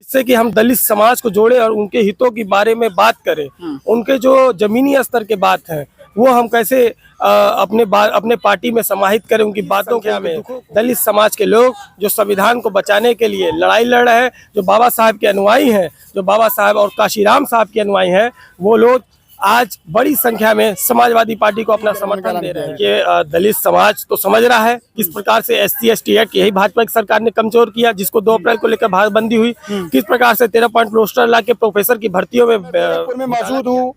जिससे कि हम दलित समाज को जोड़े और उनके हितों के बारे में बात करें। उनके जो जमीनी स्तर के बात है वो हम कैसे अपने पार्टी में समाहित करें। उनकी बातों के में दलित समाज के लोग जो संविधान को बचाने के लिए लड़ाई लड़ रहे हैं, जो बाबा साहब के अनुयायी हैं, जो बाबा साहब और काशीराम साहब के अनुयायी हैं, वो लोग आज बड़ी संख्या में समाजवादी पार्टी को अपना समर्थन दे रहे हैं। कि दलित समाज तो समझ रहा है किस प्रकार से SC/ST एक्ट यही भाजपा की सरकार ने कमजोर किया, जिसको 2 अप्रैल को लेकर भागबंदी हुई। किस प्रकार से 13 पॉइंट रोस्टर ला के प्रोफेसर की भर्तियों में मौजूद हूँ।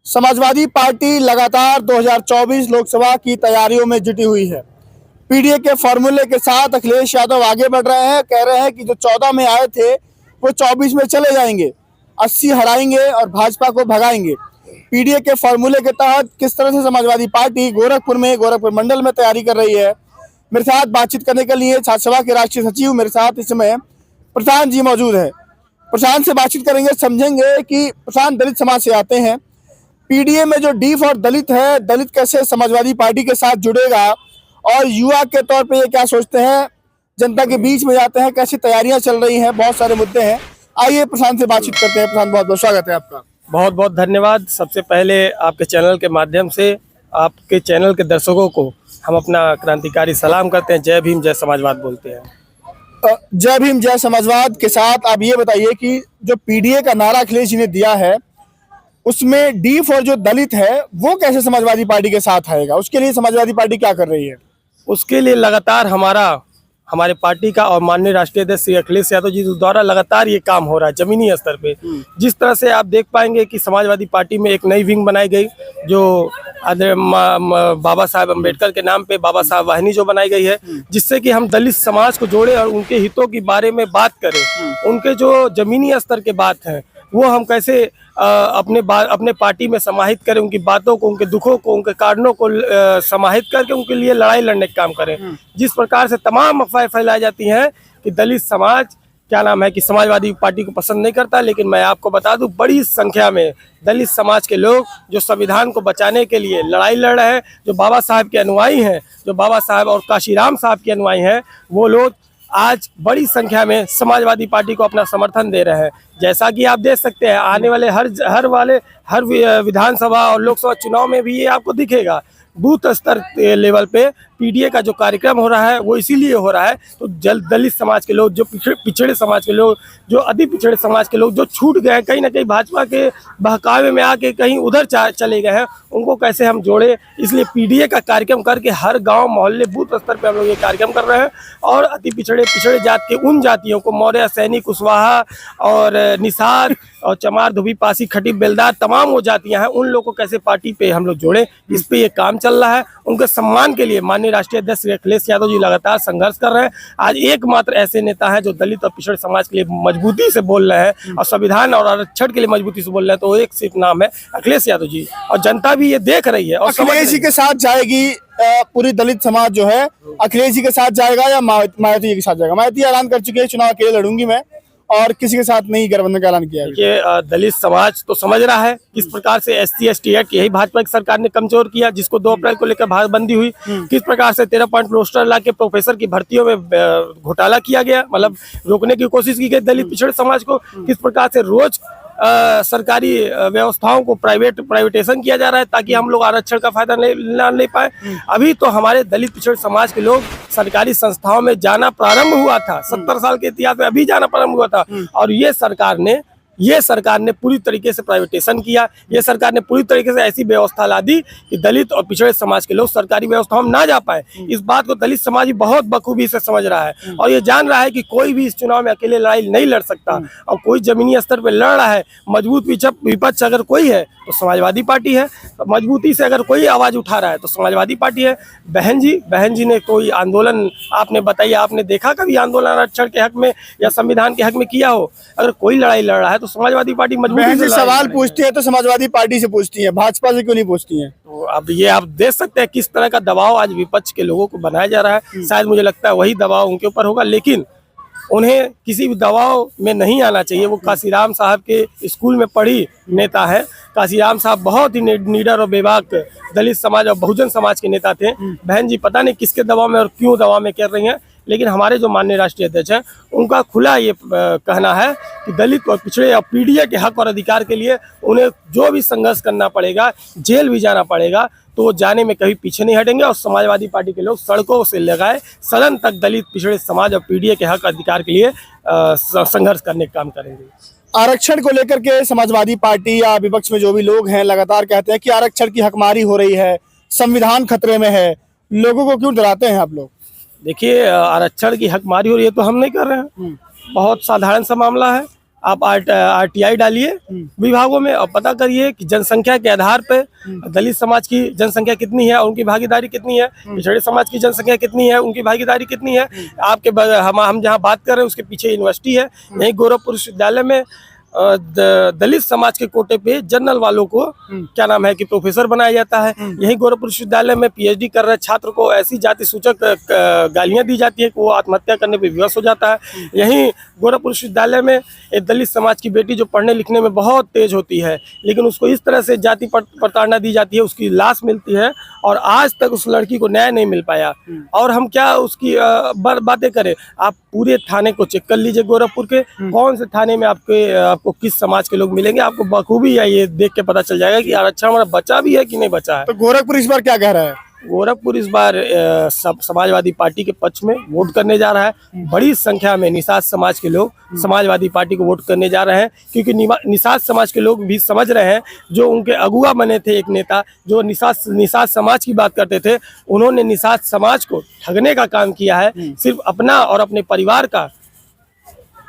समाजवादी पार्टी लगातार 2024 लोकसभा की तैयारियों में जुटी हुई है। पीडीए के फॉर्मूले के साथ अखिलेश यादव आगे बढ़ रहे हैं। कह रहे हैं कि जो 14 में आए थे वो 24 में चले जाएंगे, 80 हराएंगे और भाजपा को भगाएंगे। पीडीए के फॉर्मूले के तहत किस तरह से समाजवादी पार्टी गोरखपुर मंडल में तैयारी कर रही है, मेरे साथ बातचीत करने के लिए छात्र सभा के राष्ट्रीय सचिव मेरे साथ इस समय प्रशांत जी मौजूद है। प्रशांत से बातचीत करेंगे, समझेंगे कि प्रशांत दलित समाज से आते हैं। पीडीए में जो डी फॉर दलित है, दलित कैसे समाजवादी पार्टी के साथ जुड़ेगा और युवा के तौर पे ये क्या सोचते हैं, जनता के बीच में जाते हैं, कैसी तैयारियां चल रही हैं, बहुत सारे मुद्दे हैं। आइए प्रशांत से बातचीत करते हैं। प्रशांत, बहुत बहुत स्वागत है आपका। बहुत बहुत धन्यवाद। सबसे पहले आपके चैनल के माध्यम से आपके चैनल के दर्शकों को हम अपना क्रांतिकारी सलाम करते हैं। जय भीम, जय समाजवाद बोलते हैं। जय भीम, जय समाजवाद के साथ आप ये बताइए कि जो पीडीए का नारा अखिलेश जी ने दिया है उसमें डी फॉर जो दलित है वो कैसे समाजवादी पार्टी के साथ आएगा, उसके लिए समाजवादी पार्टी क्या कर रही है? उसके लिए लगातार हमारे पार्टी का और माननीय राष्ट्रीय अध्यक्ष श्री अखिलेश यादव जी द्वारा लगातार ये काम हो रहा है जमीनी स्तर पे। जिस तरह से आप देख पाएंगे कि समाजवादी पार्टी में एक नई विंग बनाई गई जो बाबा साहब अम्बेडकर के नाम पे बाबा साहब वाहिनी जो बनाई गई है, जिससे कि हम दलित समाज को जोड़े और उनके हितों के बारे में बात करें। उनके जो जमीनी स्तर के बात हैं वो हम कैसे अपने पार्टी में समाहित करें, उनकी बातों को, उनके दुखों को, उनके कारणों को समाहित करके उनके लिए लड़ाई लड़ने का काम करें। जिस प्रकार से तमाम अफवाहें फैलाई जाती हैं कि दलित समाज कि समाजवादी पार्टी को पसंद नहीं करता, लेकिन मैं आपको बता दूं बड़ी संख्या में दलित समाज के लोग जो संविधान को बचाने के लिए लड़ाई लड़ रहे हैं, जो बाबा साहब के अनुयायी हैं, जो बाबा साहब और काशीराम साहब के अनुयायी हैं, वो लोग आज बड़ी संख्या में समाजवादी पार्टी को अपना समर्थन दे रहे हैं। जैसा कि आप देख सकते हैं आने वाले हर विधानसभा और लोकसभा चुनाव में भी ये आपको दिखेगा। बूथ स्तर लेवल पे पीडीए का जो कार्यक्रम हो रहा है वो इसीलिए हो रहा है तो दलित समाज के लोग, जो पिछड़े समाज के लोग, जो अति पिछड़े समाज के लोग जो छूट गए हैं, कहीं ना कहीं भाजपा के बहकावे में आके कहीं उधर चले गए हैं, उनको कैसे हम जोड़े, इसलिए पीडीए का कार्यक्रम करके हर गांव मोहल्ले बूथ स्तर पे हम लोग ये कार्यक्रम कर रहे हैं। और अति पिछड़े जात के उन जातियों को, मौर्य, सैनी, कुशवाहा और निषाद और चमार, धोबी, पासी, खटीक, बेलदार, तमाम वो जातियां हैं, उन लोगों को कैसे पार्टी पे हम लोग जोड़े, इस पे ये काम चल रहा है। उनके सम्मान के लिए माननीय राष्ट्रीय अध्यक्ष श्री अखिलेश यादव जी लगातार संघर्ष कर रहे हैं। आज एकमात्र ऐसे नेता हैं जो दलित और पिछड़े समाज के लिए मजबूती से बोल रहे हैं और संविधान और आरक्षण के लिए मजबूती से बोल रहे हैं, तो एक सिर्फ नाम है अखिलेश यादव जी, और जनता भी ये देख रही है। और अखिलेश जी के साथ जाएगी पूरी दलित समाज जो है, अखिलेश जी के साथ जाएगा या मायावती जी के साथ जाएगा? मायावती ऐलान कर चुके हैं चुनाव अकेले लड़ूंगी मैं, और किसी के साथ नहीं गठबंधन का ऐलान किया है। कि दलित समाज तो समझ रहा है किस प्रकार से SC/ST एक्ट यही भाजपा की सरकार ने कमजोर किया, जिसको 2 अप्रैल को लेकर भागबंदी हुई। किस प्रकार से 13 पॉइंट रोस्टर ला के प्रोफेसर की भर्तियों में घोटाला किया गया, मतलब रोकने की कोशिश की गई दलित पिछड़े समाज को। किस प्रकार से रोज सरकारी व्यवस्थाओं को प्राइवेटेशन किया जा रहा है ताकि हम लोग आरक्षण का फायदा ना ले पाए। अभी तो हमारे दलित पिछड़े समाज के लोग सरकारी संस्थाओं में जाना प्रारंभ हुआ था, 70 साल के इतिहास में अभी जाना प्रारंभ हुआ था। और ये सरकार ने पूरी तरीके से प्राइवेटेशन किया। ये सरकार ने पूरी तरीके से ऐसी व्यवस्था ला दी कि दलित और पिछड़े समाज के लोग सरकारी व्यवस्थाओं में ना जा पाए। इस बात को दलित समाज भी बहुत बखूबी से समझ रहा है और ये जान रहा है कि कोई भी इस चुनाव में अकेले लड़ाई नहीं लड़ सकता, और कोई जमीनी स्तर पर लड़ रहा है। मजबूत विपक्ष अगर कोई है तो समाजवादी पार्टी है, मजबूती से अगर कोई आवाज उठा रहा है तो समाजवादी पार्टी है। बहन जी ने कोई आंदोलन आपने बताइए, आपने देखा कभी आंदोलन आरक्षण के हक में या संविधान के हक में किया हो? अगर कोई लड़ाई लड़ रहा है तो समाजवादी पार्टी मजबूती से सवाल पूछती है तो समाजवादी पार्टी से पूछती है, भाजपा से क्यों नहीं पूछती है? तो अब ये आप देख सकते हैं किस तरह का दबाव आज विपक्ष के लोगों को बनाया जा रहा है। शायद मुझे लगता है वही दबाव उनके ऊपर होगा, लेकिन उन्हें किसी भी दबाव में नहीं आना चाहिए। वो काशीराम साहब के स्कूल में पढ़ी नेता है। काशीराम साहब बहुत ही निडर और बेबाक दलित समाज और बहुजन समाज के नेता थे। बहन जी पता नहीं किसके दबाव में और क्यों दबाव में कर रही हैं, लेकिन हमारे जो माननीय राष्ट्रीय अध्यक्ष हैं उनका खुला ये कहना है कि दलित और पिछड़े और पीडीए के हक और अधिकार के लिए उन्हें जो भी संघर्ष करना पड़ेगा, जेल भी जाना पड़ेगा, तो वो जाने में कभी पीछे नहीं हटेंगे। और समाजवादी पार्टी के लोग सड़कों से लगाए सदन तक दलित पिछड़े समाज और पीडीए के हक अधिकार के लिए संघर्ष करने का काम करेंगे। आरक्षण को लेकर के समाजवादी पार्टी या विपक्ष में जो भी लोग हैं लगातार कहते हैं कि आरक्षण की हकमारी हो रही है, संविधान खतरे में है, लोगों को क्यों डराते हैं आप लोग? देखिए, आरक्षण की हकमारी हो रही है तो हम नहीं कर रहे हैं, बहुत साधारण सा मामला है। आप आरटीआई डालिए विभागों में और पता करिए कि जनसंख्या के आधार पे दलित समाज की जनसंख्या कितनी है और उनकी भागीदारी कितनी है, पिछड़े समाज की जनसंख्या कितनी है, उनकी भागीदारी कितनी है। आपके हम जहाँ बात कर रहे हैं उसके पीछे यूनिवर्सिटी है, यहीं गोरखपुर विश्वविद्यालय में दलित समाज के कोटे पे जनरल वालों को क्या नाम है कि प्रोफेसर बनाया जाता है। यही गोरखपुर विश्वविद्यालय में पीएचडी कर रहे छात्र को ऐसी जाति सूचक गालियां दी जाती है कि वो आत्महत्या करने पे विवश हो जाता है। यहीं गोरखपुर विश्वविद्यालय में एक दलित समाज की बेटी जो पढ़ने लिखने में बहुत तेज होती है, लेकिन उसको इस तरह से जाति प्रताड़ना दी जाती है, उसकी लाश मिलती है और आज तक उस लड़की को न्याय नहीं मिल पाया। और हम क्या उसकी बातें करें? आप पूरे थाने को चेक कर लीजिए, गोरखपुर के कौन से थाने में आपको किस समाज के लोग मिलेंगे, आपको बखूबी है ये देख के पता चल जाएगा कि आरक्षण हमारा बचा भी है कि नहीं बचा है। तो गोरखपुर इस बार क्या कह रहा है? गोरखपुर इस बार समाजवादी पार्टी के पक्ष में वोट करने जा रहा है। बड़ी संख्या में निषाद समाज के लोग समाजवादी पार्टी को वोट करने जा रहे हैं, क्योंकि निषाद समाज के लोग भी समझ रहे हैं, जो उनके अगुआ बने थे एक नेता जो निषाद समाज की बात करते थे, उन्होंने निषाद समाज को ठगने का काम किया है। सिर्फ अपना और अपने परिवार का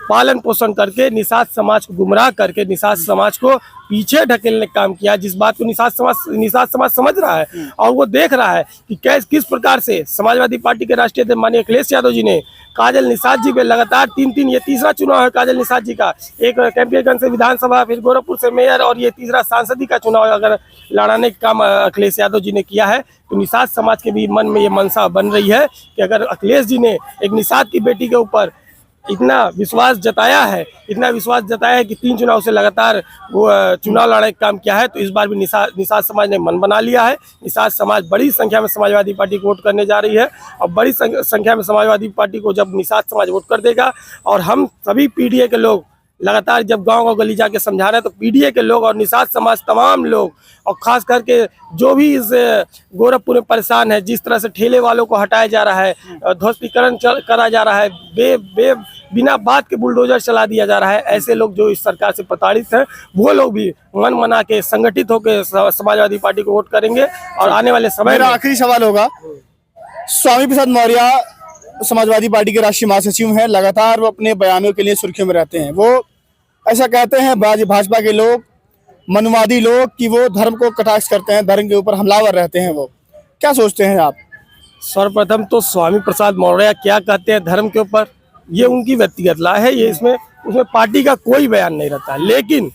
पालन पोषण करके निषाद समाज को गुमराह करके निषाद समाज को पीछे ढकेलने का काम किया, जिस बात को निषाद समाज समझ रहा है और वो देख रहा है कि किस प्रकार से समाजवादी पार्टी के राष्ट्रीय अध्यक्ष माननीय अखिलेश यादव जी ने काजल निषाद जी पे लगातार ये तीसरा चुनाव है काजल निषाद जी का। एक कैंपियनगंज से विधानसभा, फिर गोरखपुर से मेयर और ये तीसरा सांसदी का चुनाव अगर लड़ाने का काम अखिलेश यादव जी ने किया है, तो निषाद समाज के भी मन में ये मनसा बन रही है कि अगर अखिलेश जी ने एक निषाद की बेटी के ऊपर इतना विश्वास जताया है कि 3 चुनाव से लगातार वो चुनाव लड़ने का काम किया है, तो इस बार भी निषाद समाज ने मन बना लिया है। निषाद समाज बड़ी संख्या में समाजवादी पार्टी को वोट करने जा रही है और बड़ी संख्या में समाजवादी पार्टी को जब निषाद समाज वोट कर देगा और हम सभी पीडीए के लोग लगातार जब गांव गली जाके समझा रहे हैं, तो पीडीए के लोग और निषाद समाज तमाम लोग और खास करके जो भी इस गोरखपुर में परेशान है, जिस तरह से ठेले वालों को हटाया जा रहा है, ध्वस्तीकरण करा जा रहा है, बिना बात के बुलडोजर चला दिया जा रहा है, ऐसे लोग जो इस सरकार से प्रताड़ित हैं, वो लोग भी मन बना के संगठित होकर समाजवादी पार्टी को वोट करेंगे। और आने वाले समय मेरा आखिरी सवाल होगा, स्वामी प्रसाद मौर्य समाजवादी पार्टी के राष्ट्रीय महासचिव हैं, लगातार वो अपने बयानों के लिए सुर्खियों में रहते हैं। वो ऐसा कहते हैं भाजपा के लोग, मनुवादी लोग, कि वो धर्म को कटाक्ष करते हैं, धर्म के ऊपर हमलावर रहते हैं। वो क्या सोचते हैं आप? सर्वप्रथम तो स्वामी प्रसाद मौर्य क्या कहते हैं धर्म के ऊपर, ये उनकी व्यक्तिगत राय है, ये उसमें पार्टी का कोई बयान नहीं रहता। लेकिन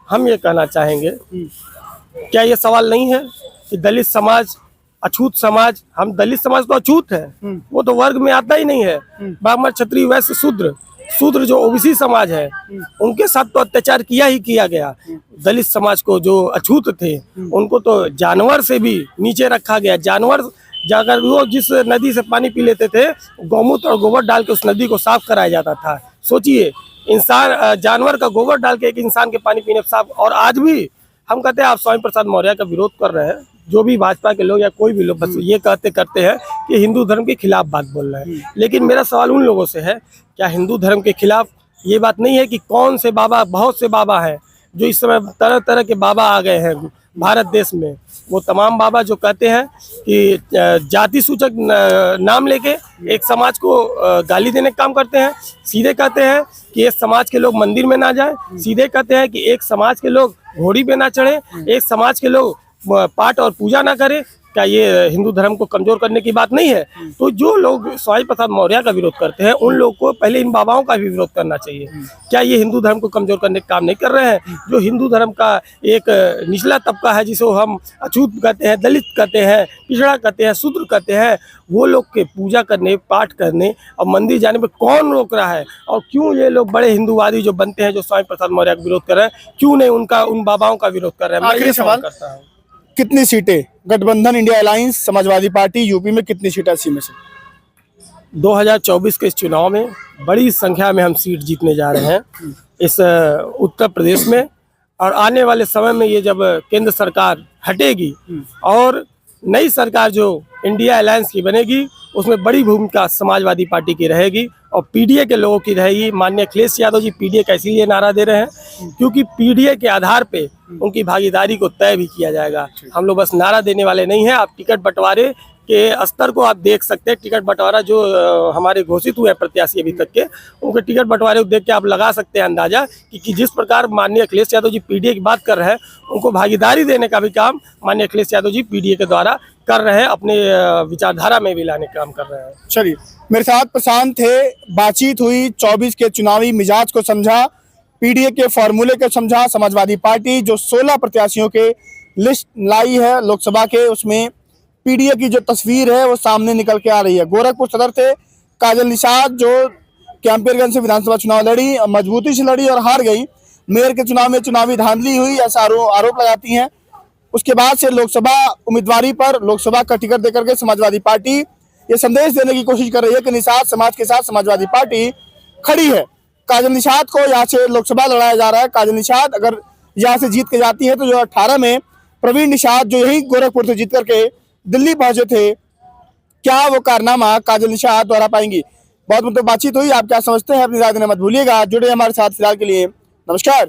हम ये कहना चाहेंगे, क्या ये सवाल नहीं है कि दलित समाज अछूत समाज, हम दलित समाज तो अछूत है, वो तो वर्ग में आता ही नहीं है। ब्राह्मण, क्षत्रिय, वैश्य, शूद्र जो ओबीसी समाज है, उनके साथ तो अत्याचार किया गया। दलित समाज को जो अछूत थे उनको तो जानवर से भी नीचे रखा गया। जानवर जाकर वो जिस नदी से पानी पी लेते थे, गौमूत्र और गोबर डाल के उस नदी को साफ कराया जाता था। सोचिए, जानवर का गोबर डाल के एक इंसान के पानी पीने साफ। और आज भी हम कहते हैं आप स्वामी प्रसाद मौर्य का विरोध कर रहे हैं, जो भी भाजपा के लोग या कोई भी लोग बस ये करते हैं कि हिंदू धर्म के खिलाफ बात बोल रहे हैं। लेकिन मेरा सवाल उन लोगों से है, क्या हिंदू धर्म के खिलाफ ये बात नहीं है कि कौन से बाबा, बहुत से बाबा हैं जो इस समय तरह तरह के बाबा आ गए हैं भारत देश में। वो तमाम बाबा जो कहते हैं कि जाति सूचक नाम लेके एक समाज को गाली देने का काम करते हैं। सीधे कहते हैं कि एक समाज के लोग मंदिर में ना जाए, सीधे कहते हैं कि एक समाज के लोग घोड़ी पे ना चढ़े, एक समाज के लोग पाठ और पूजा ना करें। क्या ये हिंदू धर्म को कमजोर करने की बात नहीं है? तो जो लोग स्वामी प्रसाद मौर्य का विरोध करते हैं, उन लोगों को पहले इन बाबाओं का भी विरोध करना चाहिए। क्या ये हिंदू धर्म को कमजोर करने का काम नहीं कर रहे हैं? जो हिंदू धर्म का एक निचला तबका है, जिसे हम अछूत कहते हैं, दलित कहते हैं, पिछड़ा कहते हैं, शूद्र कहते हैं, वो लोग के पूजा करने, पाठ करने और मंदिर जाने में कौन रोक रहा है? और क्यों ये लोग बड़े हिंदूवादी जो बनते हैं, जो स्वामी प्रसाद मौर्य का विरोध कर रहे हैं, क्यों नहीं उन बाबाओं का विरोध कर रहे हैं? मैं ये सवाल करता हूँ। कितनी सीटें गठबंधन India alliance Samajwadi party UP में कितनी सीटें 80 में से? 2024 के इस चुनाव में बड़ी संख्या में हम सीट जीतने जा रहे हैं इस उत्तर प्रदेश में। और आने वाले समय में ये जब केंद्र सरकार हटेगी और नई सरकार जो इंडिया अलायंस की बनेगी, उसमें बड़ी भूमिका समाजवादी पार्टी की रहेगी और पीडीए के लोगों की रहेगी। माननीय अखिलेश यादव जी पीडीए का इसीलिए नारा दे रहे हैं क्योंकि पीडीए के आधार पे उनकी भागीदारी को तय भी किया जाएगा। हम लोग बस नारा देने वाले नहीं हैं। आप टिकट बंटवारे के स्तर को आप देख सकते हैं। टिकट बंटवारा जो हमारे घोषित हुए हैं प्रत्याशी अभी तक के, उनके टिकट बंटवारे को देख के आप लगा सकते हैं अंदाजा कि जिस प्रकार माननीय अखिलेश यादव जी पीडीए की बात कर रहे हैं, उनको भागीदारी देने का भी काम माननीय अखिलेश यादव जी पीडीए के द्वारा कर रहे हैं, अपने विचारधारा में भी लाने का काम कर रहे हैं। चलिए, मेरे साथ प्रशांत थे, बातचीत हुई, 24 के चुनावी मिजाज को समझा, पीडीए के फॉर्मूले को समझा। समाजवादी पार्टी जो 16 प्रत्याशियों के लिस्ट लाई है लोकसभा के, उसमें पीडीए की जो तस्वीर है वो सामने निकल के आ रही है। गोरखपुर सदर से काजल निषाद जो कैंपेरगंज से विधानसभा चुनाव लड़ी, मजबूती से लड़ी और हार गई। मेयर के चुनाव में चुनावी धांधली हुई ऐसा आरोप लगाती हैं। उसके बाद से लोकसभा उम्मीदवारी पर लोकसभा का टिकट देकर के समाजवादी पार्टी ये संदेश देने की कोशिश कर रही है कि निषाद समाज के साथ समाजवादी पार्टी खड़ी है। काजल निषाद को यहाँ से लोकसभा लड़ाया जा रहा है। काजल निषाद अगर यहाँ से जीत के जाती है तो जो 18 में प्रवीण निषाद जो यही गोरखपुर से जीत करके दिल्ली पहुंचे थे, क्या वो कारनामा काजल निषाद दोहरा पाएंगी? बहुत मतलब बातचीत हुई। आप क्या समझते हैं अपनी राय देना मत भूलिएगा। जुड़े हमारे साथ फिलहाल के लिए नमस्कार।